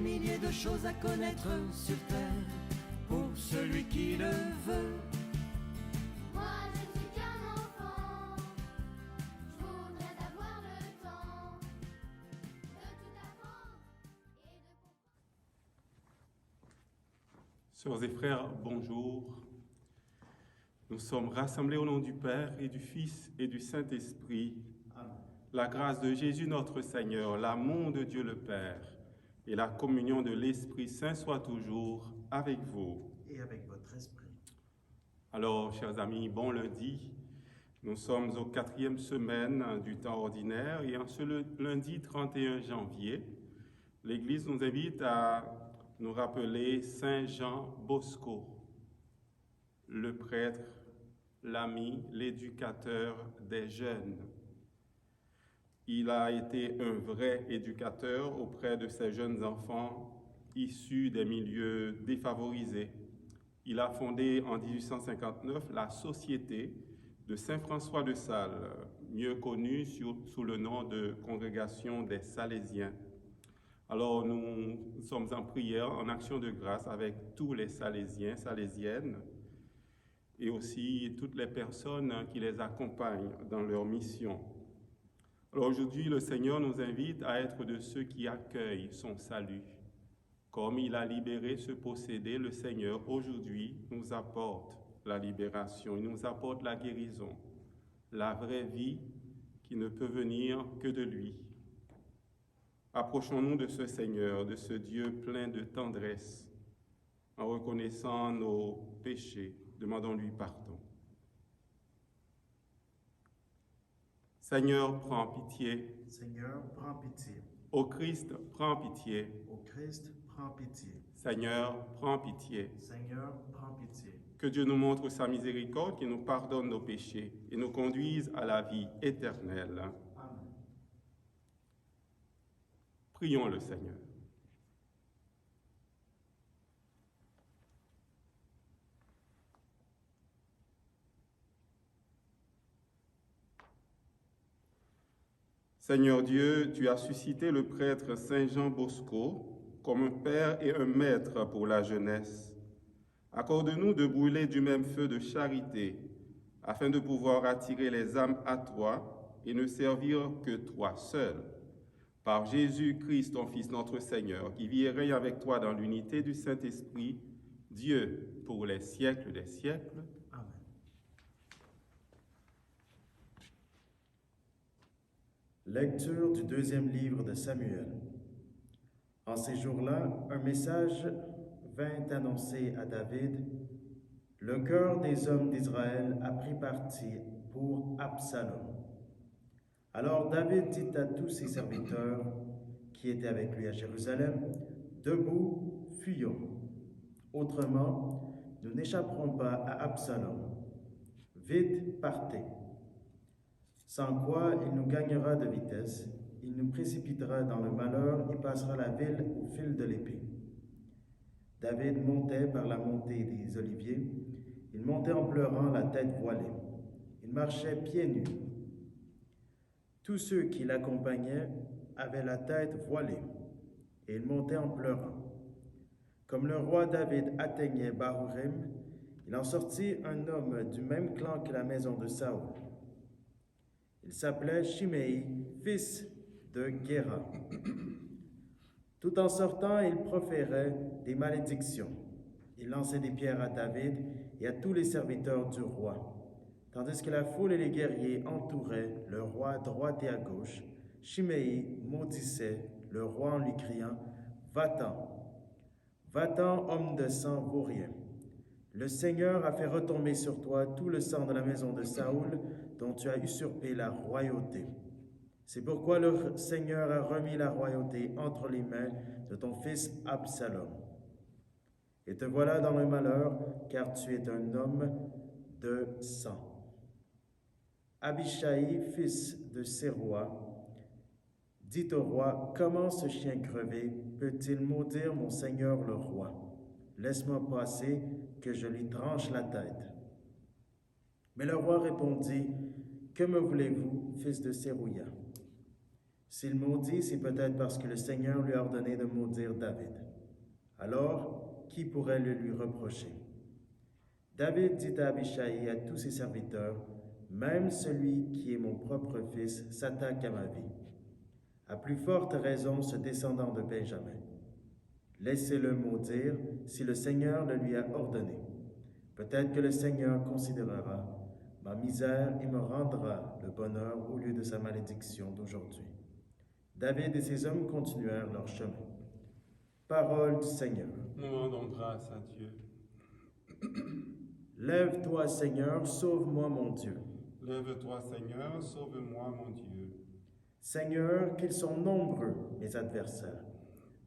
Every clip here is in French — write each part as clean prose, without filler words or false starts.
milliers de choses à connaître sur terre, pour celui qui le veut. Moi je ne suis qu'un enfant, je voudrais avoir le temps de tout apprendre et de comprendre. Sœurs et frères, bonjour. Nous sommes rassemblés au nom du Père et du Fils et du Saint-Esprit. Amen. La grâce de Jésus notre Seigneur, l'amour de Dieu le Père et la communion de l'Esprit Saint soient toujours avec vous. Et avec votre esprit. Alors, chers amis, bon lundi. Nous sommes aux 4e semaine du temps ordinaire et en ce lundi 31 janvier, l'Église nous invite à nous rappeler Saint Jean Bosco, le prêtre, l'ami, l'éducateur des jeunes. Il a été un vrai éducateur auprès de ces jeunes enfants issus des milieux défavorisés. Il a fondé en 1859 la Société de Saint-François de Sales, mieux connue sous le nom de Congrégation des Salésiens. Alors nous sommes en prière, en action de grâce avec tous les Salésiens, Salésiennes, et aussi toutes les personnes qui les accompagnent dans leur mission. Alors aujourd'hui, le Seigneur nous invite à être de ceux qui accueillent son salut. Comme il a libéré ce possédé, le Seigneur aujourd'hui nous apporte la libération, il nous apporte la guérison, la vraie vie qui ne peut venir que de lui. Approchons-nous de ce Seigneur, de ce Dieu plein de tendresse, en reconnaissant nos péchés. Demandons-lui pardon. Seigneur, prends pitié. Seigneur, prends pitié. Ô Christ, prends pitié. Ô Christ, prends pitié. Seigneur, prends pitié. Seigneur, prends pitié. Que Dieu nous montre sa miséricorde, qu'il nous pardonne nos péchés et nous conduise à la vie éternelle. Amen. Prions le Seigneur. Seigneur Dieu, tu as suscité le prêtre Saint Jean Bosco comme un père et un maître pour la jeunesse. Accorde-nous de brûler du même feu de charité, afin de pouvoir attirer les âmes à toi et ne servir que toi seul. Par Jésus-Christ, ton Fils, notre Seigneur, qui vit et règne avec toi dans l'unité du Saint-Esprit, Dieu pour les siècles des siècles. Amen. Lecture du 2e livre de Samuel. En ces jours-là, un message vint annoncer à David: le cœur des hommes d'Israël a pris parti pour Absalom. Alors David dit à tous ses serviteurs qui étaient avec lui à Jérusalem: debout, fuyons. Autrement, nous n'échapperons pas à Absalom. Vite, partez. Sans quoi il nous gagnera de vitesse, il nous précipitera dans le malheur et passera la ville au fil de l'épée. David montait par la montée des Oliviers, il montait en pleurant la tête voilée. Il marchait pieds nus. Tous ceux qui l'accompagnaient avaient la tête voilée, et ils montaient en pleurant. Comme le roi David atteignait Bahurim, il en sortit un homme du même clan que la maison de Saül. Il s'appelait Shimei, fils de Guéra. Tout en sortant, il proférait des malédictions. Il lançait des pierres à David et à tous les serviteurs du roi. Tandis que la foule et les guerriers entouraient le roi à droite et à gauche, Shimei maudissait le roi en lui criant: Va-t'en, va-t'en, homme de sang vaurien. Le Seigneur a fait retomber sur toi tout le sang de la maison de Saül, dont tu as usurpé la royauté. C'est pourquoi le Seigneur a remis la royauté entre les mains de ton fils Absalom. Et te voilà dans le malheur, car tu es un homme de sang. Abishai, fils de Séroua, dit au roi: comment ce chien crevé peut-il maudire mon seigneur le roi? Laisse-moi passer, que je lui tranche la tête. Mais le roi répondit: que me voulez-vous, fils de Sérouia? S'il maudit, c'est peut-être parce que le Seigneur lui a ordonné de maudire David. Alors, qui pourrait le lui reprocher? David dit à Abishai et à tous ses serviteurs, « Même celui qui est mon propre fils s'attaque à ma vie. À plus forte raison ce descendant de Benjamin. Laissez-le maudire si le Seigneur le lui a ordonné. Peut-être que le Seigneur considérera ma misère et me rendra le bonheur au lieu de sa malédiction d'aujourd'hui. » David et ses hommes continuèrent leur chemin. Parole du Seigneur. Nous rendons grâce à Dieu. Lève-toi, Seigneur, sauve-moi, mon Dieu. Lève-toi, Seigneur, sauve-moi, mon Dieu. Seigneur, qu'ils sont nombreux, mes adversaires,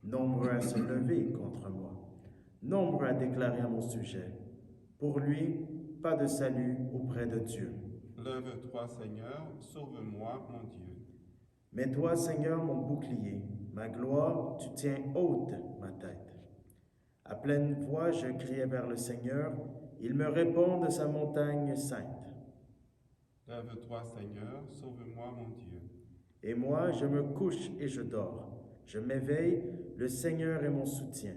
nombreux à se lever contre moi, nombreux à déclarer à mon sujet. Pour lui, pas de salut auprès de Dieu. Lève-toi, Seigneur, sauve-moi, mon Dieu. Mais toi, Seigneur, mon bouclier, ma gloire, tu tiens haute ma tête. À pleine voix, je criais vers le Seigneur, il me répond de sa montagne sainte. Lève-toi, Seigneur, sauve-moi, mon Dieu. Et moi, je me couche et je dors. Je m'éveille, le Seigneur est mon soutien.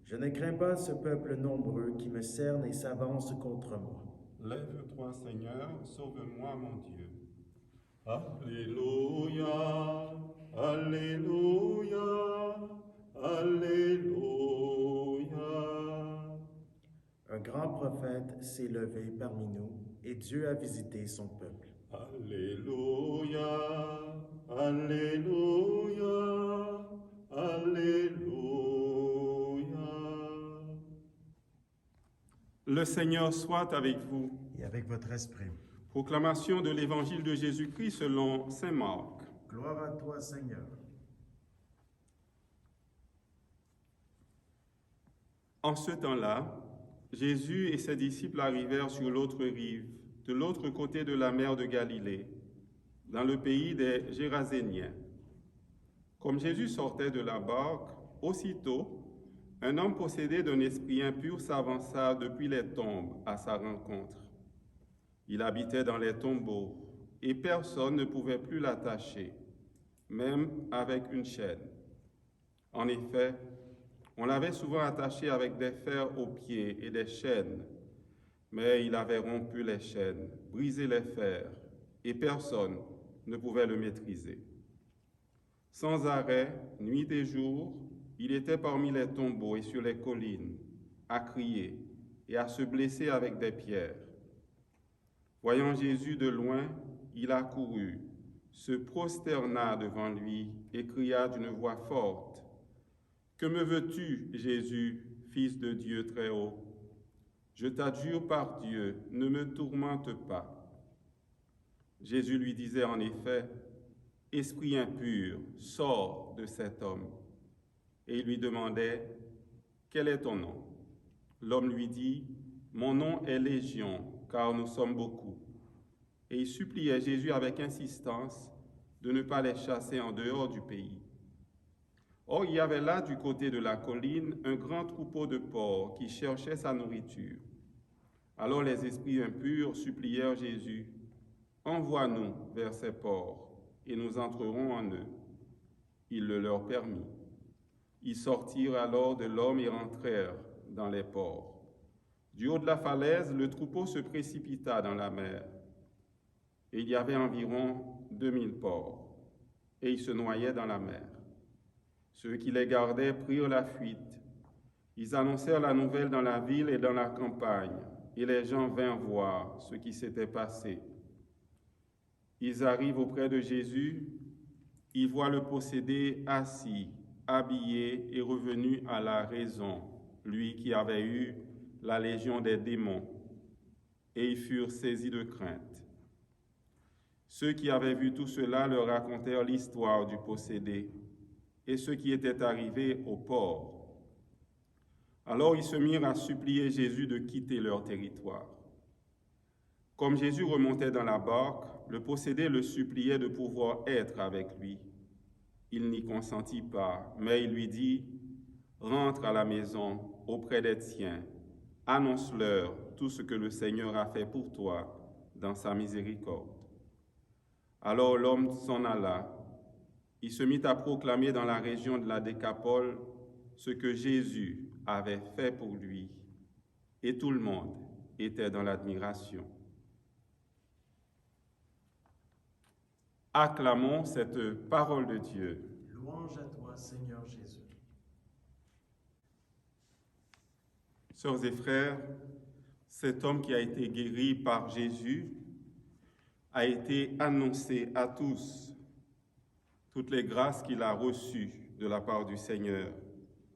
Je ne crains pas ce peuple nombreux qui me cerne et s'avance contre moi. Lève-toi, Seigneur, sauve-moi, mon Dieu. Alléluia, Alléluia, Alléluia. Un grand prophète s'est levé parmi nous et Dieu a visité son peuple. Alléluia, Alléluia, Alléluia. Le Seigneur soit avec vous. Et avec votre esprit. Proclamation de l'Évangile de Jésus-Christ selon saint Marc. Gloire à toi, Seigneur. En ce temps-là, Jésus et ses disciples arrivèrent sur l'autre rive, de l'autre côté de la mer de Galilée, dans le pays des Géraséniens. Comme Jésus sortait de la barque, aussitôt, un homme possédé d'un esprit impur s'avança depuis les tombes à sa rencontre. Il habitait dans les tombeaux, et personne ne pouvait plus l'attacher, même avec une chaîne. En effet, on l'avait souvent attaché avec des fers aux pieds et des chaînes, mais il avait rompu les chaînes, brisé les fers, et personne ne pouvait le maîtriser. Sans arrêt, nuit et jour, il était parmi les tombeaux et sur les collines, à crier et à se blesser avec des pierres. Voyant Jésus de loin, il accourut, se prosterna devant lui et cria d'une voix forte, « Que me veux-tu, Jésus, Fils de Dieu très haut? Je t'adjure par Dieu, ne me tourmente pas. » Jésus lui disait en effet, « Esprit impur, sors de cet homme. » Et il lui demandait, « Quel est ton nom? » L'homme lui dit, « Mon nom est Légion, car nous sommes beaucoup. » Et il suppliait Jésus avec insistance de ne pas les chasser en dehors du pays. Or, il y avait là, du côté de la colline, un grand troupeau de porcs qui cherchait sa nourriture. Alors les esprits impurs supplièrent Jésus, « Envoie-nous vers ces porcs, et nous entrerons en eux. » Il le leur permit. Ils sortirent alors de l'homme et rentrèrent dans les porcs. Du haut de la falaise, le troupeau se précipita dans la mer. Et il y avait environ 2000 porcs, et ils se noyaient dans la mer. Ceux qui les gardaient prirent la fuite. Ils annoncèrent la nouvelle dans la ville et dans la campagne, et les gens vinrent voir ce qui s'était passé. Ils arrivent auprès de Jésus, ils voient le possédé assis, habillé et revenu à la raison, lui qui avait eu la légion des démons, et ils furent saisis de crainte. Ceux qui avaient vu tout cela leur racontèrent l'histoire du possédé et ce qui était arrivé au porc. Alors ils se mirent à supplier Jésus de quitter leur territoire. Comme Jésus remontait dans la barque, le possédé le suppliait de pouvoir être avec lui. Il n'y consentit pas, mais il lui dit, « Rentre à la maison auprès des tiens, annonce-leur tout ce que le Seigneur a fait pour toi dans sa miséricorde. » Alors l'homme s'en alla, il se mit à proclamer dans la région de la Décapole ce que Jésus avait fait pour lui, et tout le monde était dans l'admiration. Acclamons cette parole de Dieu. Louange à toi, Seigneur Jésus. Sœurs et frères, cet homme qui a été guéri par Jésus a été annoncé à tous, toutes les grâces qu'il a reçues de la part du Seigneur,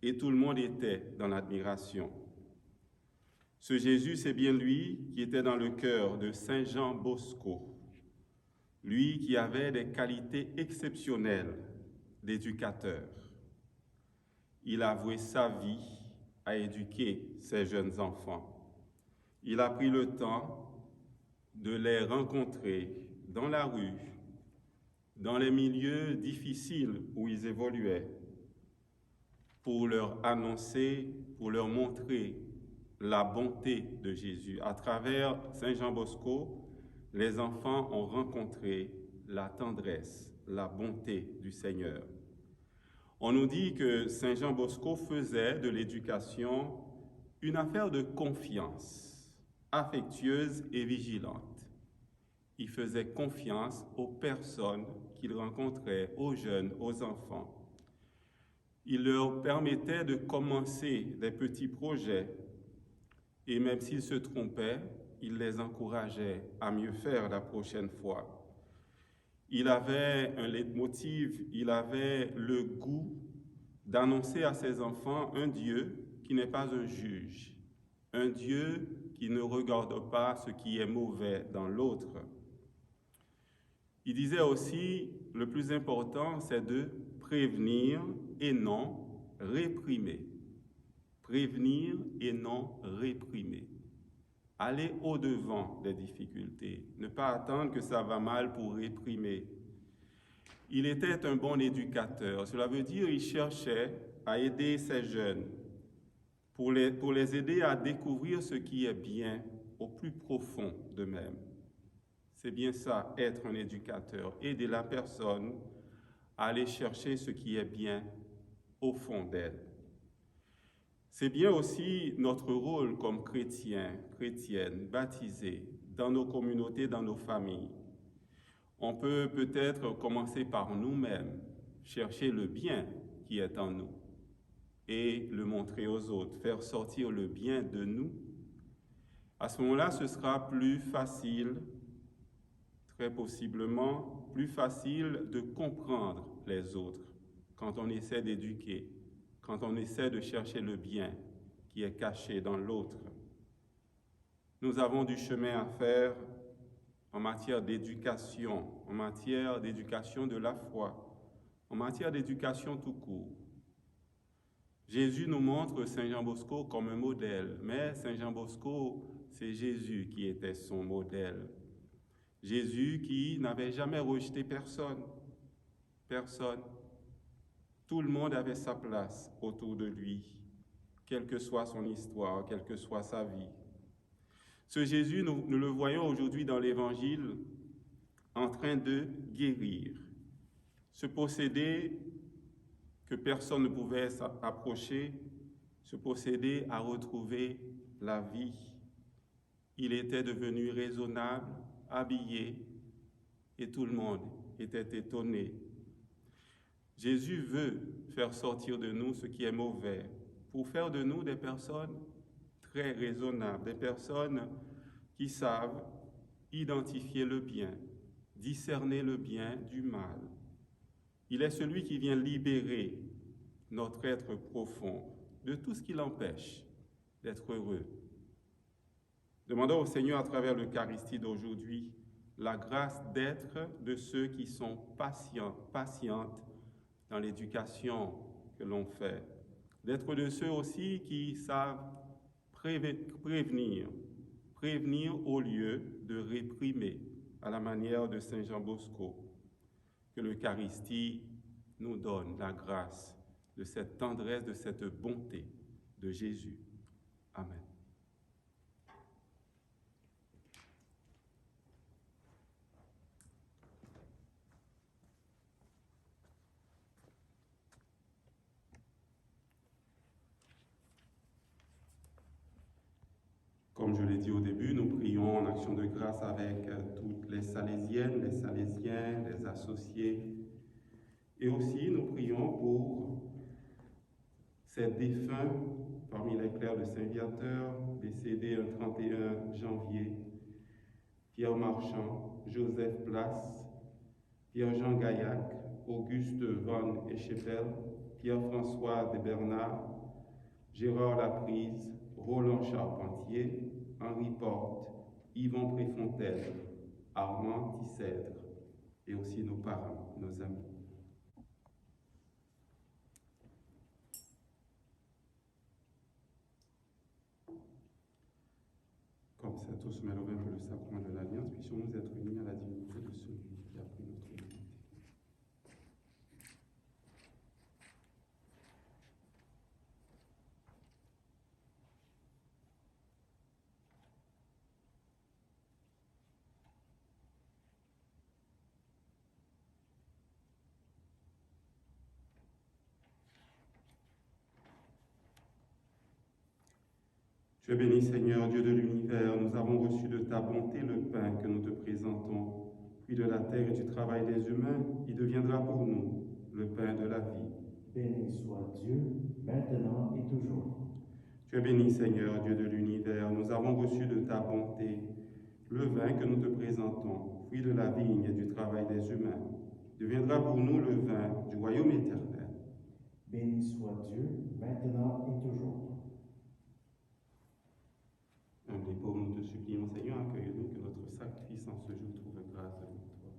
et tout le monde était dans l'admiration. Ce Jésus, c'est bien lui qui était dans le cœur de Saint Jean Bosco, lui qui avait des qualités exceptionnelles d'éducateur. Il a voué sa vie à éduquer ses jeunes enfants. Il a pris le temps de les rencontrer dans la rue, dans les milieux difficiles où ils évoluaient, pour leur annoncer, pour leur montrer la bonté de Jésus. À travers Saint Jean Bosco, les enfants ont rencontré la tendresse, la bonté du Seigneur. On nous dit que Saint Jean Bosco faisait de l'éducation une affaire de confiance, affectueuse et vigilante. Il faisait confiance aux personnes qu'il rencontrait, aux jeunes, aux enfants. Il leur permettait de commencer des petits projets et même s'ils se trompaient, il les encourageait à mieux faire la prochaine fois. Il avait un leitmotiv, il avait le goût d'annoncer à ses enfants un Dieu qui n'est pas un juge, un Dieu qui ne regarde pas ce qui est mauvais dans l'autre. Il disait aussi, le plus important, c'est de prévenir et non réprimer. Prévenir et non réprimer. Aller au-devant des difficultés, ne pas attendre que ça va mal pour réprimer. Il était un bon éducateur, cela veut dire qu'il cherchait à aider ces jeunes, pour les aider à découvrir ce qui est bien au plus profond d'eux-mêmes. C'est bien ça, être un éducateur, aider la personne à aller chercher ce qui est bien au fond d'elle. C'est bien aussi notre rôle comme chrétiens, chrétiennes, baptisés, dans nos communautés, dans nos familles. On peut peut-être commencer par nous-mêmes, chercher le bien qui est en nous et le montrer aux autres, faire sortir le bien de nous. À ce moment-là, ce sera plus facile, très possiblement, plus facile de comprendre les autres quand on essaie d'éduquer, quand on essaie de chercher le bien qui est caché dans l'autre. Nous avons du chemin à faire en matière d'éducation de la foi, en matière d'éducation tout court. Jésus nous montre Saint Jean Bosco comme un modèle, mais Saint Jean Bosco, c'est Jésus qui était son modèle. Jésus qui n'avait jamais rejeté personne. Personne. Tout le monde avait sa place autour de lui, quelle que soit son histoire, quelle que soit sa vie. Ce Jésus, nous le voyons aujourd'hui dans l'Évangile, en train de guérir. Ce possédé que personne ne pouvait s'approcher, ce possédé a retrouvé la vie. Il était devenu raisonnable, habillé, et tout le monde était étonné. Jésus veut faire sortir de nous ce qui est mauvais, pour faire de nous des personnes très raisonnables, des personnes qui savent identifier le bien, discerner le bien du mal. Il est celui qui vient libérer notre être profond de tout ce qui l'empêche d'être heureux. Demandons au Seigneur à travers l'Eucharistie d'aujourd'hui la grâce d'être de ceux qui sont patientes dans l'éducation que l'on fait, d'être de ceux aussi qui savent prévenir au lieu de réprimer, à la manière de Saint Jean Bosco. Que l'Eucharistie nous donne la grâce de cette tendresse, de cette bonté de Jésus. Amen. Comme je l'ai dit au début, nous prions en action de grâce avec toutes les Salésiennes, les Salésiens, les associés. Et aussi, nous prions pour ces défunts parmi les clercs de Saint-Viateur, décédés le 31 janvier, Pierre Marchand, Joseph Place, Pierre-Jean Gaillac, Auguste Van Eschepel, Pierre-François de Bernard, Gérard Laprise, Roland Charpentier, Henri Porte, Yvon Préfontaine, Armand Tissèdre, et aussi nos parents, nos amis. Comme c'est tous mélangés pour le sacrement de l'Alliance, puissions-nous être unis à la dignité de celui qui a pris notre humanité. Tu es béni, Seigneur, Dieu de l'univers. Nous avons reçu de ta bonté le pain que nous te présentons. Puis de la terre et du travail des humains, il deviendra pour nous le pain de la vie. Béni soit Dieu, maintenant et toujours. Tu es béni, Seigneur, Dieu de l'univers. Nous avons reçu de ta bonté le vin que nous te présentons. Fruit de la vigne et du travail des humains, deviendra pour nous le vin du royaume éternel. Béni soit Dieu, maintenant et toujours. Humble et pauvre, nous te supplions, Seigneur, accueille-nous, que notre sacrifice en ce jour trouve grâce devant toi.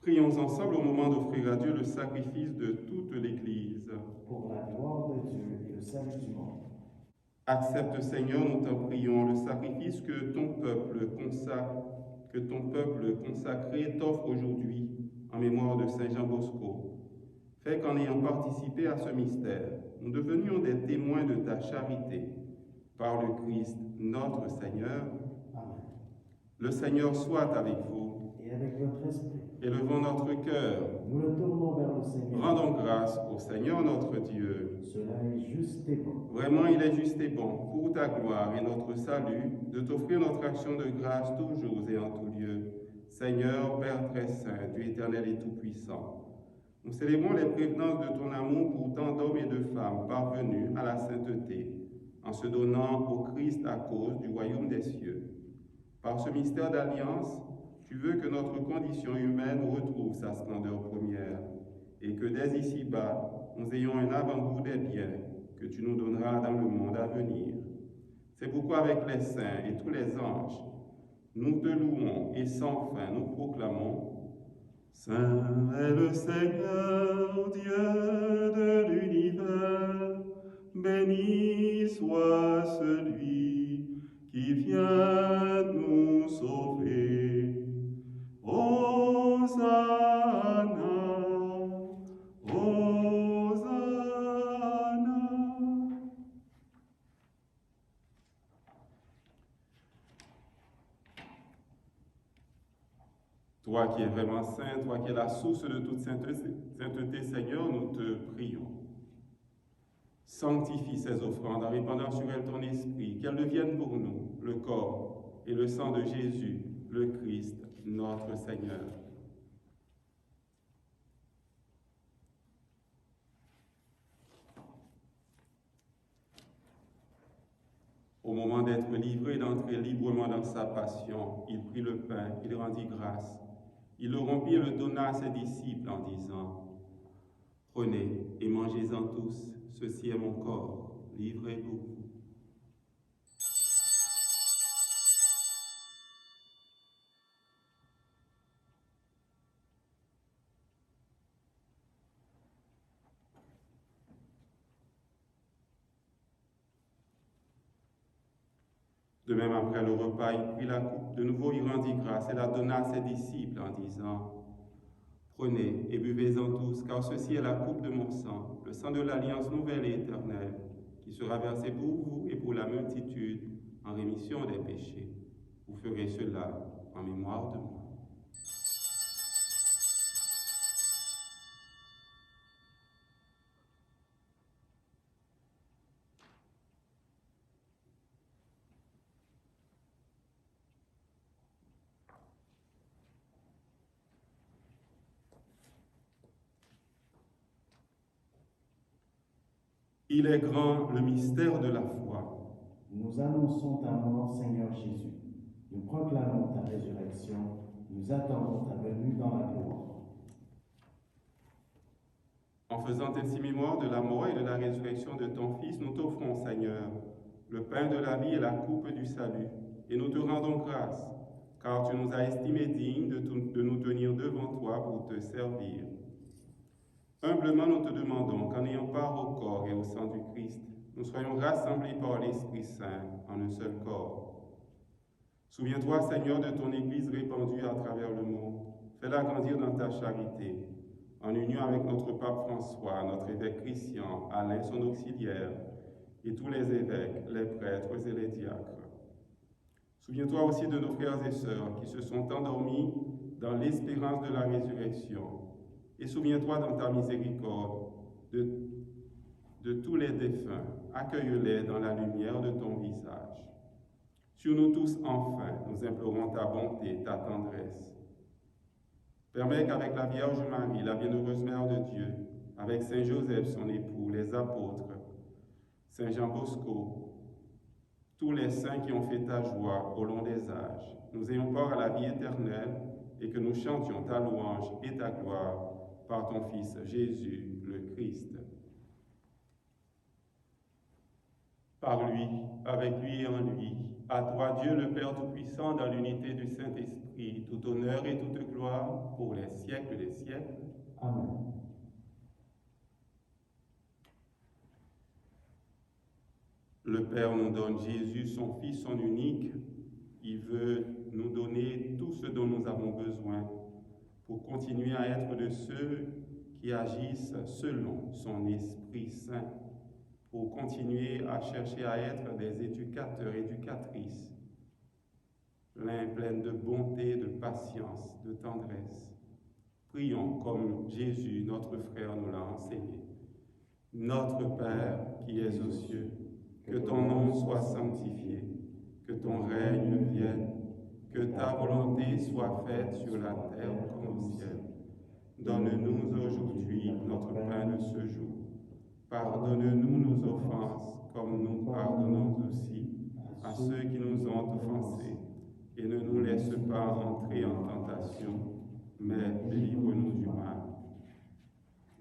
Prions ensemble au moment d'offrir à Dieu le sacrifice de toute l'Église. Pour la gloire de Dieu et le salut du monde. Accepte, Seigneur, nous t'en prions, le sacrifice que ton peuple consacré t'offre aujourd'hui en mémoire de Saint Jean Bosco. Fais qu'en ayant participé à ce mystère, nous devenions des témoins de ta charité. Par le Christ, notre Seigneur. Amen. Le Seigneur soit avec vous. Et avec votre esprit. Élevons notre cœur. Nous le tournons vers le Seigneur. Rendons grâce au Seigneur notre Dieu. Cela est juste et bon. Vraiment, il est juste et bon, pour ta gloire et notre salut, de t'offrir notre action de grâce toujours et en tout lieu. Seigneur, Père très saint, Dieu éternel et tout-puissant, nous célébrons les prévenances de ton amour pour tant d'hommes et de femmes parvenus à la sainteté, en se donnant au Christ à cause du royaume des cieux. Par ce mystère d'alliance, tu veux que notre condition humaine retrouve sa splendeur première, et que dès ici-bas, nous ayons un avant-goût des biens que tu nous donneras dans le monde à venir. C'est pourquoi avec les saints et tous les anges, nous te louons et sans fin nous proclamons: Saint est le Seigneur, Dieu de l'univers, béni soit celui qui vient nous sauver. Hosanna, Hosanna. Toi qui es vraiment saint, toi qui es la source de toute sainteté, Seigneur, nous te prions. Sanctifie ces offrandes en répandant sur elles ton esprit, qu'elles deviennent pour nous le corps et le sang de Jésus, le Christ, notre Seigneur. Au moment d'être livré et d'entrer librement dans sa passion, il prit le pain, il rendit grâce. Il le rompit et le donna à ses disciples en disant: Prenez et mangez-en tous, ceci est mon corps, livré pour vous. De même, après le repas, il prit la coupe. De nouveau, il rendit grâce et la donna à ses disciples en disant: Prenez et buvez-en tous, car ceci est la coupe de mon sang, le sang de l'alliance nouvelle et éternelle, qui sera versé pour vous et pour la multitude en rémission des péchés. Vous ferez cela en mémoire de moi. Il est grand le mystère de la foi. Nous annonçons ta mort, Seigneur Jésus. Nous proclamons ta résurrection. Nous attendons ta venue dans la gloire. En faisant ainsi mémoire de la mort et de la résurrection de ton Fils, nous t'offrons, Seigneur, le pain de la vie et la coupe du salut. Et nous te rendons grâce, car tu nous as estimés dignes de nous tenir devant toi pour te servir. Humblement, nous te demandons qu'en ayant part au corps et au sang du Christ, nous soyons rassemblés par l'Esprit Saint en un seul corps. Souviens-toi, Seigneur, de ton Église répandue à travers le monde. Fais-la grandir dans ta charité, en union avec notre pape François, notre évêque Christian, Alain, son auxiliaire, et tous les évêques, les prêtres et les diacres. Souviens-toi aussi de nos frères et sœurs qui se sont endormis dans l'espérance de la résurrection. Et souviens-toi dans ta miséricorde de tous les défunts. Accueille-les dans la lumière de ton visage. Sur nous tous, enfin, nous implorons ta bonté, ta tendresse. Permets qu'avec la Vierge Marie, la bienheureuse Mère de Dieu, avec Saint Joseph, son époux, les apôtres, Saint Jean Bosco, tous les saints qui ont fait ta joie au long des âges, nous ayons part à la vie éternelle et que nous chantions ta louange et ta gloire par ton Fils Jésus le Christ. Par lui, avec lui et en lui, à toi Dieu le Père Tout-Puissant, dans l'unité du Saint-Esprit, tout honneur et toute gloire pour les siècles des siècles. Amen. Le Père nous donne Jésus, son Fils, son unique. Il veut nous donner tout ce dont nous avons besoin pour continuer à être de ceux qui agissent selon son Esprit Saint, pour continuer à chercher à être des éducateurs, éducatrices, pleins de bonté, de patience, de tendresse. Prions comme Jésus, notre frère, nous l'a enseigné. Notre Père qui es aux cieux, que ton nom soit sanctifié, que ton règne vienne, que ta volonté soit faite sur la terre comme au ciel. Donne-nous aujourd'hui notre pain de ce jour. Pardonne-nous nos offenses, comme nous pardonnons aussi à ceux qui nous ont offensés. Et ne nous laisse pas entrer en tentation, mais délivre-nous du mal.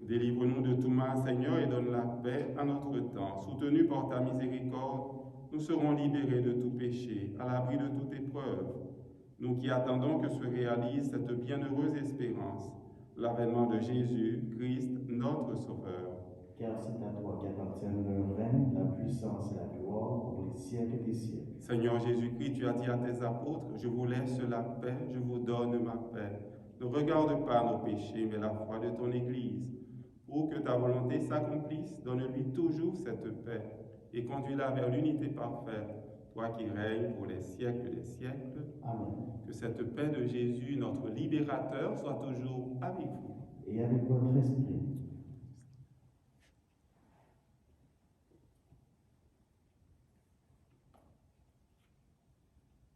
Délivre-nous de tout mal, Seigneur, et donne la paix à notre temps. Soutenus par ta miséricorde, nous serons libérés de tout péché, à l'abri de toute épreuve. Nous qui attendons que se réalise cette bienheureuse espérance, l'avènement de Jésus, Christ, notre Sauveur. Car c'est à toi qu'appartiennent le règne, la puissance et la gloire pour les siècles des siècles. Seigneur Jésus-Christ, tu as dit à tes apôtres, je vous laisse la paix, je vous donne ma paix. Ne regarde pas nos péchés, mais la foi de ton Église. Pour que ta volonté s'accomplisse, donne-lui toujours cette paix et conduis-la vers l'unité parfaite, toi qui règnes pour les siècles des siècles. Amen. Que cette paix de Jésus, notre libérateur, soit toujours avec vous. Et avec votre esprit.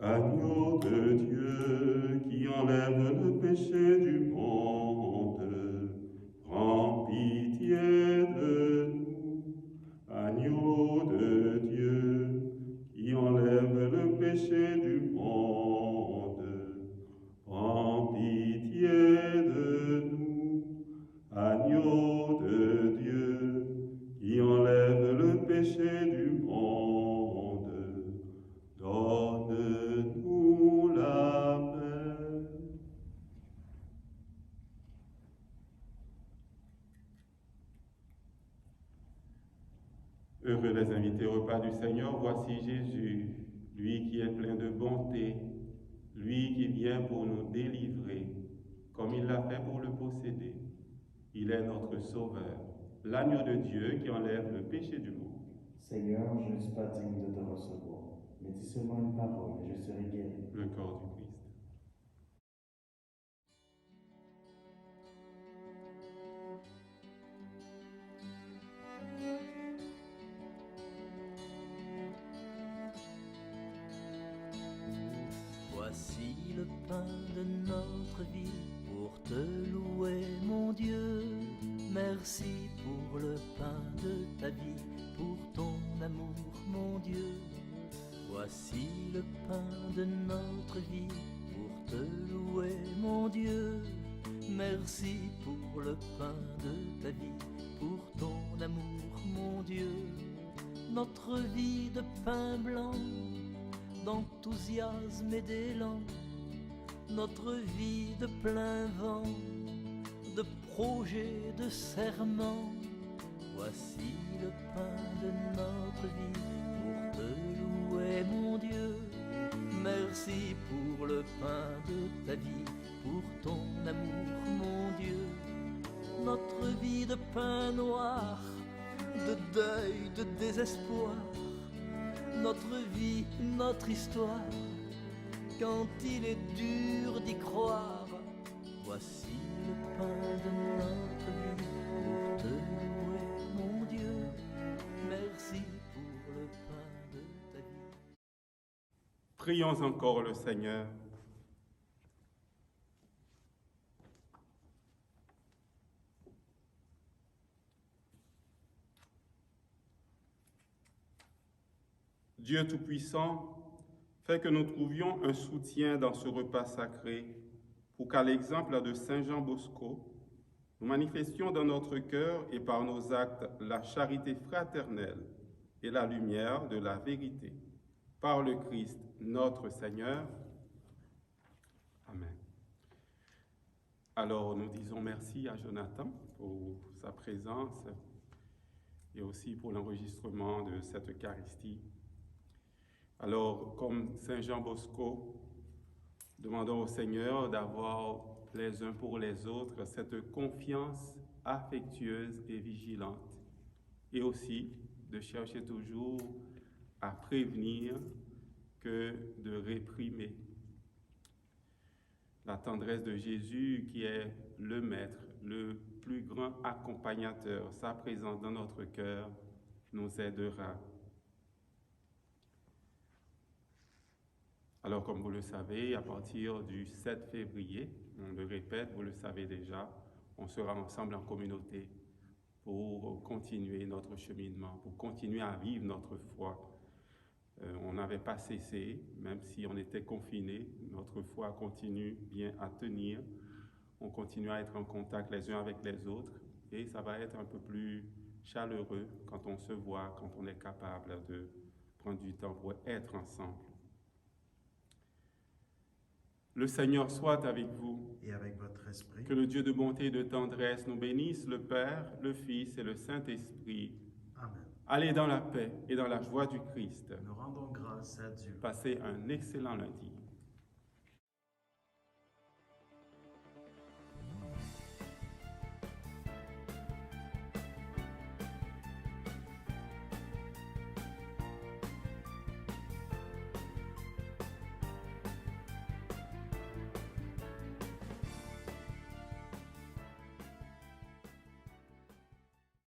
Agneau de Dieu qui enlève le péché du monde, prends pitié de nous. Agneau de Dieu qui enlève le péché du monde, prends pitié de nous. Agneau de Dieu qui enlève le péché du monde, donne-nous la paix. Heureux les invités au repas du Seigneur, voici Jésus, lui qui est plein de bonté, lui qui vient pour nous délivrer, comme il l'a fait pour le posséder. Il est notre Sauveur, l'agneau de Dieu qui enlève le péché du monde. Seigneur, je ne suis pas digne de te recevoir, mais dis seulement une parole et je serai guéri. Le corps du Christ. Voici le pain de notre vie pour te louer, mon Dieu. Merci pour le pain de ta vie, pour ton amour, mon Dieu. Voici le pain de notre vie, pour te louer, mon Dieu. Merci pour le pain de ta vie, pour ton amour, mon Dieu. Notre vie de pain blanc, d'enthousiasme et d'élan, notre vie de plein vent, de projets, de serments. Voici le pain de notre vie, pour te louer, mon Dieu. Merci pour le pain de ta vie, pour ton amour, mon Dieu. Notre vie de pain noir, de deuil, de désespoir, notre vie, notre histoire, quand il est dur d'y croire. Voici le pain de notre vie, pour te louer, mon Dieu. Merci pour le pain de ta vie. Prions encore le Seigneur. Dieu Tout-Puissant, fais que nous trouvions un soutien dans ce repas sacré pour qu'à l'exemple de Saint Jean Bosco, nous manifestions dans notre cœur et par nos actes la charité fraternelle et la lumière de la vérité. Par le Christ, notre Seigneur. Amen. Alors, nous disons merci à Jonathan pour sa présence et aussi pour l'enregistrement de cette Eucharistie. Alors, comme Saint Jean Bosco, demandons au Seigneur d'avoir les uns pour les autres cette confiance affectueuse et vigilante, et aussi de chercher toujours à prévenir que de réprimer. La tendresse de Jésus, qui est le Maître, le plus grand accompagnateur, sa présence dans notre cœur nous aidera. Alors, comme vous le savez, à partir du 7 février, on le répète, vous le savez déjà, on sera ensemble en communauté pour continuer notre cheminement, pour continuer à vivre notre foi. On n'avait pas cessé, même si on était confinés, notre foi continue bien à tenir. On continue à être en contact les uns avec les autres et ça va être un peu plus chaleureux quand on se voit, quand on est capable de prendre du temps pour être ensemble. Le Seigneur soit avec vous. Et avec votre esprit. Que le Dieu de bonté et de tendresse nous bénisse, le Père, le Fils et le Saint-Esprit. Amen. Allez dans la paix et dans la joie du Christ. Nous rendons grâce à Dieu. Passez un excellent lundi.